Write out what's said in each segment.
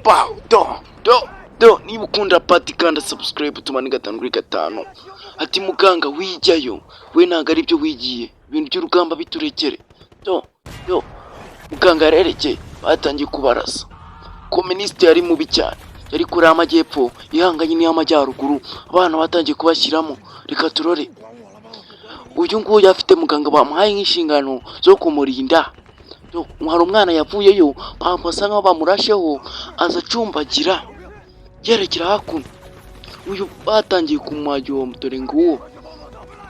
Wow, do niba ukunda pati kanda subscribe tumani 5/5. Ati muganga wijyayo we ntago ari byo wigiye ibintu by'urugamba biturekere. Do muganga yarerekeye batangiye kubarasa. Komunisiti yari mubi cyane, yari kuri amajyepfo ihanganye n'iy'amajyaruguru, abana batangiye kubashyiramo. Reka turore uyu nguyu afite muganga bamuhaye nk'inshingano zo kumurinda. Hari umwana yavuyeyo basa nkaho bamurasheho aza acumbagira yerekera hakuno. Uyu batangiye kumwajyoma, dore nguwo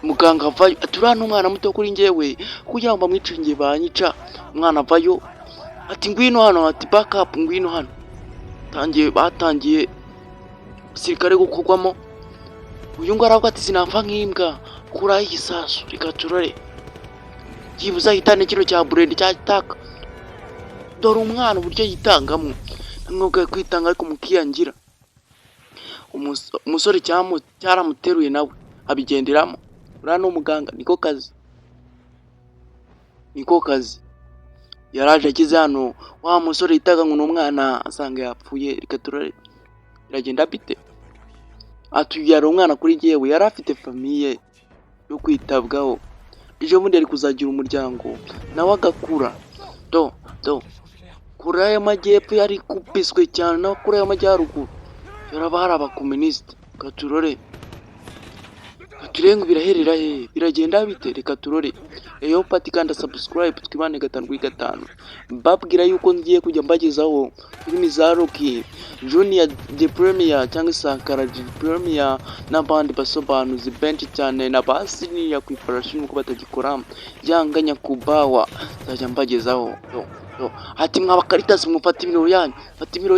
muganga avayo ati uriya n'umwana muto kuri njyewe kugira ngo bamwice njye banyica. Umwana avayo ati ngwino hano, ati backup ngwino hano. Batangiye sirikare gukorwamo. Uyu ngo aravuga ati sinapfa nk'imbwa kuraho igisasu. Reka turore yibuza hitane kino cya burende cyataka. Dore umwana uburyo yitangamo, namwebwe kwitanga ariko mukiyangira. Umusore cyaramuteruye nawe abigenderamo. Uriya ni umuganga, niko kazi. Yaraje ageze hano, wa musore yitaga ngo n'umwana asanga yapfuye. Reka turore iragenda bite. Atuyara umwana kuri jyewe, yari afite famiye yo kwitabwaho. Ejo bundi ari kuzagira umuryango nawe agakura. Kuri aya majyepfo yari kupiswe cyane, nawe kuri aya majyaruguru yaraba hari abakomunisiti. Reka turore ngo biraherera he, biragenda bite. Reka turore eyo pati kanda subscribe twibane 5/5. Babwira yuko ngiye kujya mbagezaho filimi za Rocky Junior The Premier cyangwa Sankara The Premier n'abandi basobanuzi benshi cyane na basini ya kwifarashini uko batagikora yanganya kubawa zajya mbagezaho. Ati mwabakaritazi mufata imiro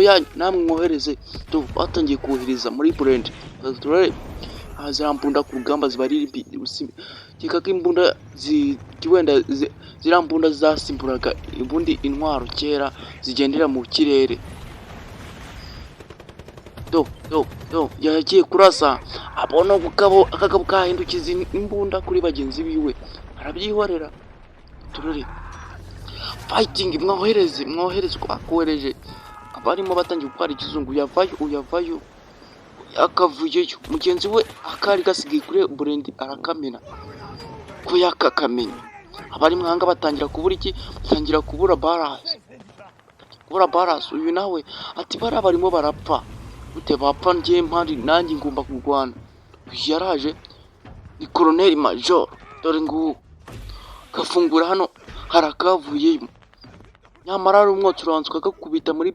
yanyu, namwe mwohereze. Batangiye kohereza muri brand. Turare azambunda ku rugamba zibari kika imbunda ziwenda zirambunda zasimburaga ubundi intwaro kera zigendera mu kirere. Yagiye kurasa abona akagabo kahindukiza imbunda kuri bagenzi biwe arabyihorera. Turare fighting mwohereze kohereje abarimo batangiye gukora ikizungu. Uyavayo akavuyeyo mugenzi we akari gasigaye kuri burendi arakamena ko yakakamenya. Abari mwanga batangira kubura balance. Uyu nawe ati barimo barapfa gute, bapfa njye mpari nanjye ngomba kurwana. Yaraje ni Colonel Major, dore nguwo kafungura hano harakavuyeyo. Nyamara ari umwotsi uranzwe akakubita muri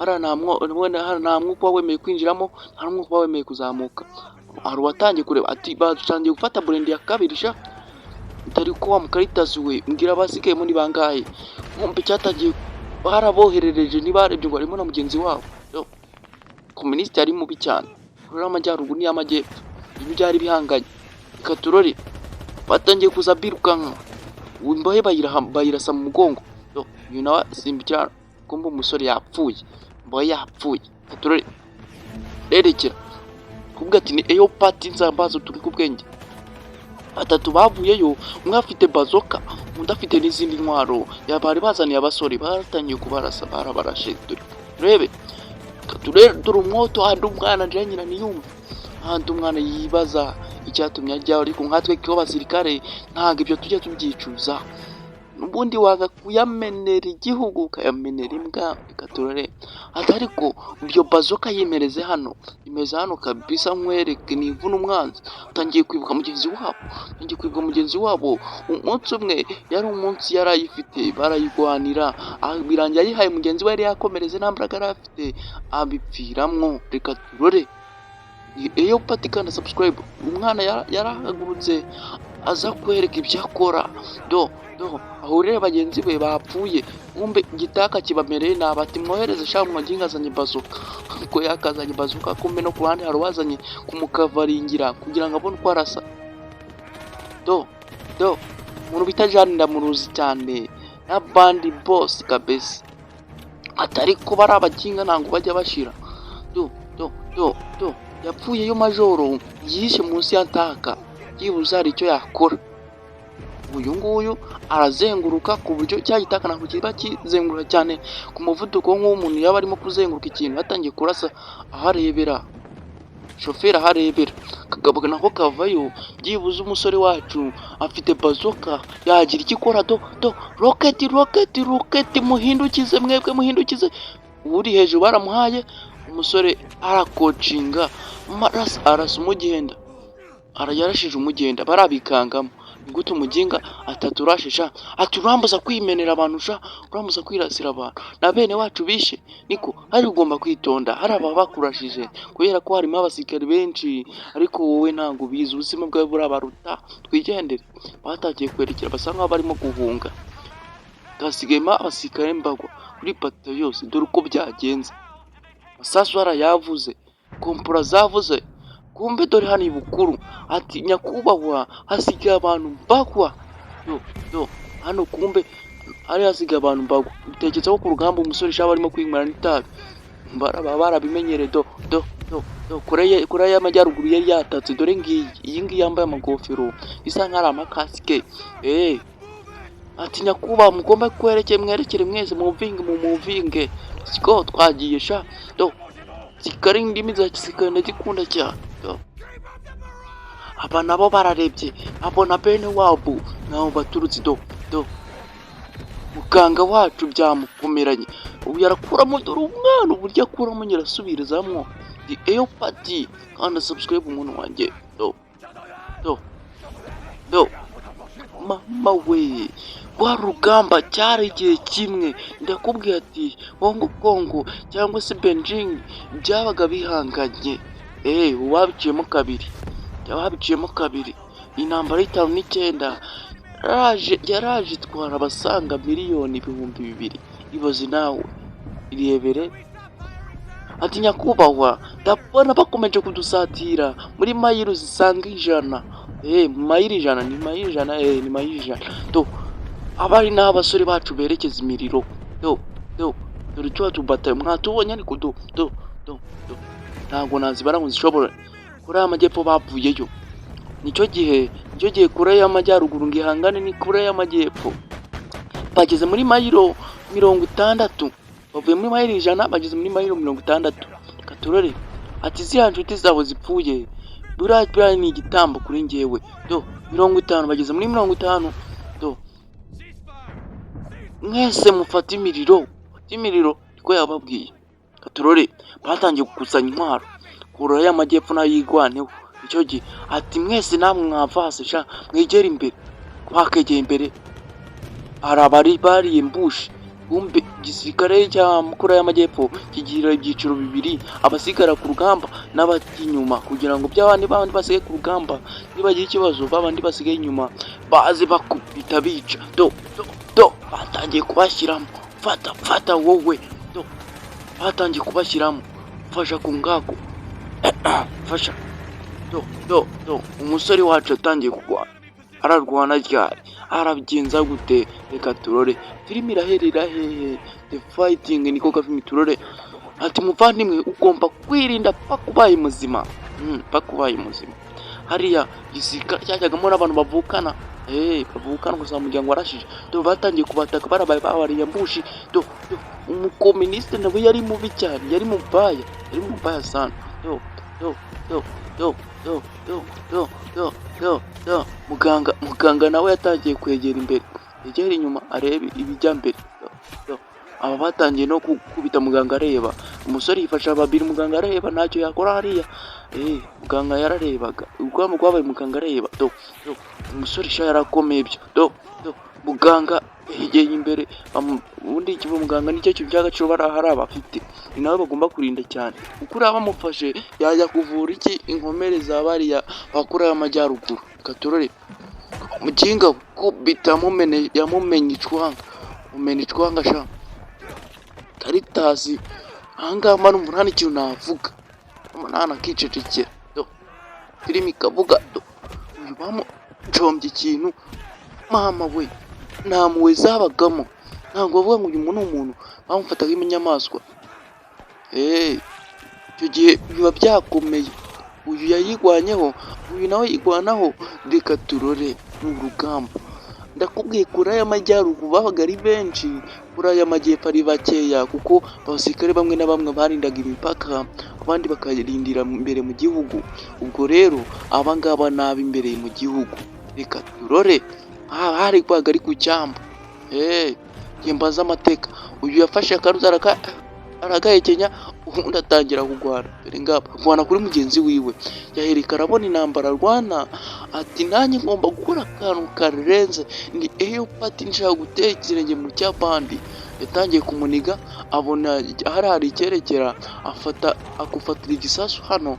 nta mwuka wemeye kwinjiramo, nta mwuka wemeye kuzamuka. Hari uwatangiye kureba ati badutangiye gufata burendi ya kabiri sha. Utari ko wa mukaritazi we mbwira abasigaye muri bangahe. Nkumbe cyatagiye baraboherereje nibarebye ngo arimo na mugenzi wabo. Komunisiti yari mubi cyane. Kuri amajyaruguru n'amajyepfo ibyo byari bihanganye. Reka turore batangiye kuza birukanka. Imbohe bayirasa mu mugongo. Uyu nawe simbikira kumbe umusore yapfuye, mboye yapfuye. Turore rerekera kubwa ati ni eyo pati nzambazo turi ku bwenge. Batatu bavuyeyo, umwe afite bazoka undi afite n'izindi ntwaro. Yabari bazaniye abasore batangiye kubarasa, barabarashe. Rebe dore umwoto handi umwana nje nyina niyumva, handi umwana yibaza icyatumye ajya. Ariko nkatwe ko basirikare ntago ibyo tujya tubyicuza. Nubundi waga kuyamenera igihugu kayamenera imbwa. Reka turore ariko ibyo bazoka yimereze hano, imeze hano kabisa nkwereke nivuna umwanzi. Utangiye kwibuka mugenzi wabo. Umunsi umwe yari umunsi yarayifite barayigwanira, birangira yihaye mugenzi we yari yakomereze nta mbaraga yari afite abipfiramwo. Reka turore eyo pati kanda subscribe. Umwana yarahagurutse aza kwereka ibyo akora. Aho rero bagenzi be bapfuye, kumbe igitaka kibamereye nabi. Ati mwohereze sha mwagingazanye bazuka. Kuko yakazanye bazuka, kumbe no kuruhande hari wazanye kumukavaringira kugira ngo abone uko arasa. Umuntu bita Jean ndamuruzi cyane na bandi boss kabisa. Atari ko bari abakinga ntango bajya bashira. Yapfuye yo majoro yishe munsi yantaka yibuza ari cyo yakora. uyu nguyu arazenguruka ku buryo cya gitaka ntabwo kiba kizenguruka cyane ku muvuduko nk'umuntu yaba arimo kuzenguruka ikintu yatangiye kurasa aharebera shoferi aharebera kagabo nako kavayo byibuze umusore wacu afite bazoka yagira ikikora do roketi muhindukize mwebwe muhindukize uri hejuru baramuhaye umusore arakocinga arasa umugenda yarashije umugenda barabikangamo gute umuginga ataturashisha aturambuza kwimenera abantu urambuza kwirasira abantu na bene wacu bishe niko ari ugomba kwitonda hari aba bakurashije kubera ko harimo abasirikare benshi ariko wowe ntabwo ubizi ubuzima bwawe burabaruta twigendere batagiye kwerekera basa nkaho barimo guhunga hasigayemo abasirikare mbagwa kuri pato yose dore uko byagenze masasu yavuze kompura zavuze kumbe dore hano ibukuru ati nyakubahwa hasigaye abantu mbagwa do hano kumbe ari hasigaye abantu mbagwa utekereza ko ku rugamba umusore shaba arimo kwinywera n'itabi barabimenyere do Koreya y'Amajyaruguru yari yatatse dore iyi ngiyi yambaye amagofero bisa nk'ari amakasike ati nyakubahwa mugomba mwerekere mwese muvinge siko twagiye sha do zikari indimi za gisirikare ndazikunda cyane aba nabo bararebye abona bene wabo nabo baturutse do muganga wacu byamukomeranye ubu yarakuramo dore umwana uburyo akuramo nyirasubirizamwo di eopati kandi subscribe umuntu wanjye do mama we wa rugamba cyari igihe kimwe ndakubwiye ati Hong Kong cyangwa se Beijing byabaga bihanganye wabiciyemo kabiri intambara y'59 yaraje itwara abasaga miliyoni 200,000 ibaze nawe irebere ati nyakubahwa ndabona bakomeje kudusatira muri mayiro zisanga ijana mayiro ijana ni mayiro ijana to abari n'abasore bacu berekeza imiriro dore tuba tubataye mwatubonye ariko do ntabwo nazibara ngo zishobora Koreya y'Amajyepfo bavuyeyo nicyo gihe Koreya y'Amajyaruguru ngihangane ni Koreya y'Amajyepfo bageze muri mayiro 60 bavuye muri mayiro 100 bageze muri mayiro 60 katurore ati ziriya nshuti zabo zipfuye buriya ni igitambo kuri njyewe 50 bageze muri 50 mwese mufata imiriro ko yababwiye katurore batangiye gukusanya intwaro Koreya y'Amajyepfo nayo yigwaneho icyo gihe ati mwese namwe mwavase sha mwegera imbere bakegeye imbere arabari bari imbushi bumbe gisirikare cya Koreya y'Amajyepfo kigira ibyiciro bibiri abasigara ku rugamba n'abati inyuma kugira ngo by'abandi basigaye ku rugamba nibagira ikibazo babandi basigaye inyuma baze bakubita bica do batangiye kubashyiramo fata wowe batangiye kubashyiramo fasha ku ngako fasha do umusore wacu atangiye kugwa ararwana ryari arabigenza gute reka turore filimi iraherera hehe the fighting niko gafilimi turore ati muvandimwe ugomba kwirinda pakubaye muzima hariya gisika cyajyagamo n'abantu bavukana gusa umuryango warashije do batangiye kubataka barabaye mbushi do umukomuniste nawe yari mubi cyane yari mubaya sana muganga nawe yatangiye kwegera imbere yegera inyuma arebe ibijya mbere aba batangiye no kubita muganga areba umusore yifasha babiri muganga areba ntacyo yakora hariya muganga yararebaga ubwamo rwabaye muganga areba umusore sha yarakomeye byo muganga yegeye imbere ubundi ikivu muganga nicyo kintu cy'agaciro barahari abafite ni nawe bagomba kurinda cyane ukuri abamufashe yajya kuvura inkomere za bariya Koreya y'Amajyaruguru katurore mukinga kubita yamumenye icwanga sha Karitasi ahangaha manu nta n'ikintu navuga umunani akicecekera filimi kavuga uyu bamucombye ikintu mama we nta muwe zabagamo ntabwo bavuga ngo uyu muntu umuntu bamufataga nk'inyamaswa icyo gihe biba byakomeye uyu yayigwanyeho uyu nawe yigwanaho reka turore n'urugamba ndakubwiye Korea y'Amajyaruguru babaga ari benshi, Korea y'Amajyepfo ari bakeya, kuko abasirikare bamwe na bamwe barindaga imipaka, abandi bakarindira imbere mu gihugu. Ubwo rero aba ngaba ni ab'imbere mu gihugu. Reka turore, hari kwaga ari ku cyamba. Mbaza amateka, uyu yafashe akaruzi aragahekenya, ubundi atangira kugwana. Dore ngaba agwana kuri mugenzi wiwe, yahereka arabona intambara arwana, ati nanjye ngomba gukora akantu karenze, ni pati nshaka gutera ikirenge mu cy'abandi. Yatangiye kumuniga, abona hari icyerekera, akufatira igisasu hano,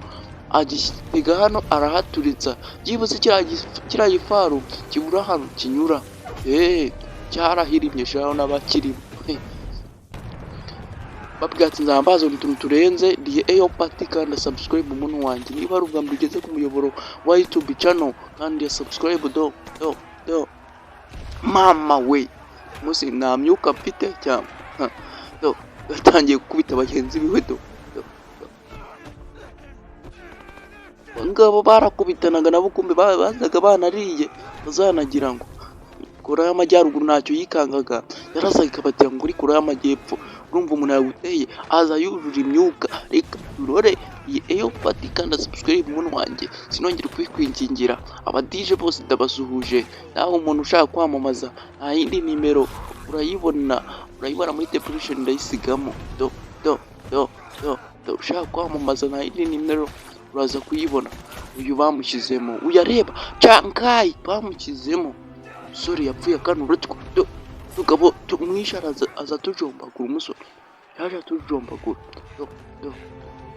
agitega hano arahaturitsa, byibuze kiriya gifaru kibura hano kinyura. Cyarahirimye shaho n'abakirimo. Babwatsi nzambaza utuntu turenze, ndi pati kandi subscribe umuntu wanjye. Niba ari ubwa mbere ugeze ku muyoboro wa YouTube channel kandi subscribe do mama we musi namyuka mfite cyangwa gatangiye gukubita bagenzi biwe ngabo barakubitanaga nabo, kumbe bazaga banariye bazanagira ngo Korea y'Amajyaruguru ntacyo yikangaga, yarasaga ikabatira ngo uri Korea y'Amajyepfo. Urumva umuntu yaguteye aza yujuje imyuka. Reka turore iyi pati kandi subscribe umuntu wanjye, sinongere kwikwingingira. Abadije bose ndabasuhuje, naho umuntu ushaka kwamamaza nta yindi nimero urayibona muri description ndayisigamo. Ushaka kwamamaza nta yindi nimero uraza kuyibona. Uyu bamushyizemo, uyareba Chankai bamushyizemo. Umusore yapfuye akanura tugabo tumwisha aza tujombagura. Umusore yaje tujombagura,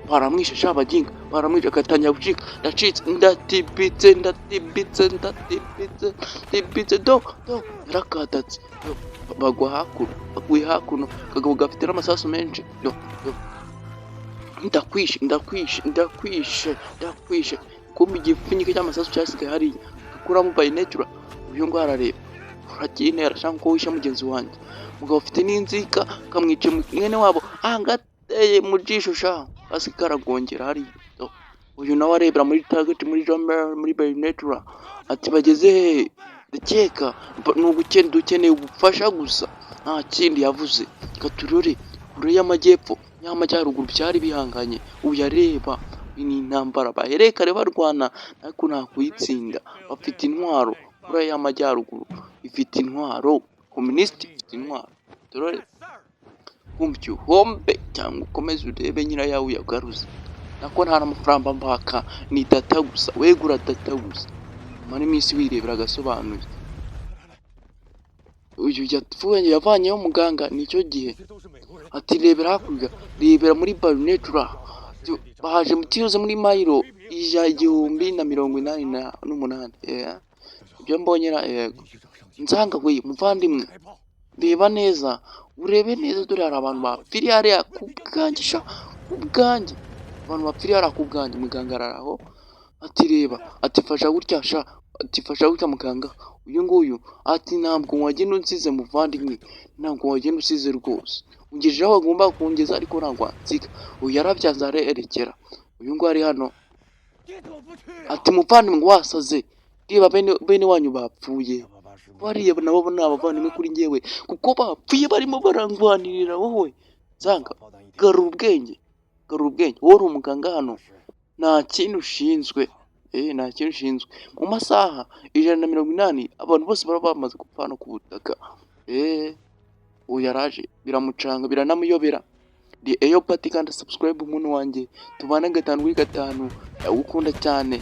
baramwisha shabaginga, baramwisha agatangira gucika, ndatibitse yarakatatse, baguye hakuno, kagabo gafite n'amasasu menshi. Ndakwishe kumbe igipfunyika cy'amasasu cyasigaye hariya, gakuramo bayinetura. Uyu ngo arareba, urakinera cyangwa ko wishe mugenzi wanjye. Mugabo ufite n'inzika, kamwice mwene wabo angateye mu jisho sha, hasi karagongera hariya. Uyu nawe arebera muri target muri bayinetura, ati bageze he? Ndakeka dukeneye ubufasha gusa, nta kindi yavuze. Katurore Korea y'Amajyepfo y'Amajyaruguru byari bihanganye, uyareba ni intambara baherekare barwana, ariko nta kuyitsinda. Bafite intwaro, Korea y'Amajyaruguru ifite intwaro, komunisiti ifite intwaro. Turore kumvye uhombe cyangwa ukomeze urebe nyirayawe uyagaruze. Nako nta n'amafaranga mbaka, ni data gusa, wegura data gusa. Mani iminsi wirebera agasobanuye. Uyu yavanyeho muganga nicyo gihe, ati rebera hakurya, rebera muri baronetura, bahaje mutiyoze muri mayiro 1088. Ibyo mbonyera yego nzanga we muvandimwe, reba neza, urebe neza, dore hari abantu bapfiriye hariya kubwanjye sha, kubwanjye abantu bapfiriye hariya kubwanjye. Muganga araraho, ati reba, ati fasha gutya sha, ati fasha gutya muganga. Uyu nguyu ati ntabwo wagenda unsize muvandimwe, ntabwo wagenda usize rwose, ungejeje aho agomba kungeza, ariko ntabwo wansiga. Uyu yarabyanze arerekera. Uyu nguyu ari hano, ati muvandimwe wasaze, reba bene wanyu bapfuye, bariya nabo ni abavandimwe kuri njyewe, kuko bapfuye barimo barangwanirira wowe. Zanga garura ubwenge, wowe uri umuganga hano, nta kintu ushinzwe. Nta kintu ushinzwe. Mu masaha 180 abantu bose baba bamaze gupfa no ku butaka. Uyu yaraje biramucanga, biranamuyobera. Ndi pati kandi subscribe umuntu wanjye, tubana 5 kuri 5. Ndagukunda cyane,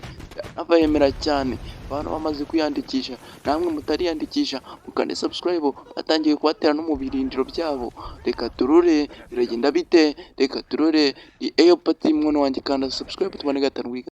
nabahemera cyane. Abantu bamaze kwiyandikisha, namwe mutariyandikisha mukande subscribe, batangiye kubatera no mu birindiro byabo. Reka turure biragenda bite, reka turure. Ndi pati umuntu wanjye kandi subscribe, tubana 5 kuri 5.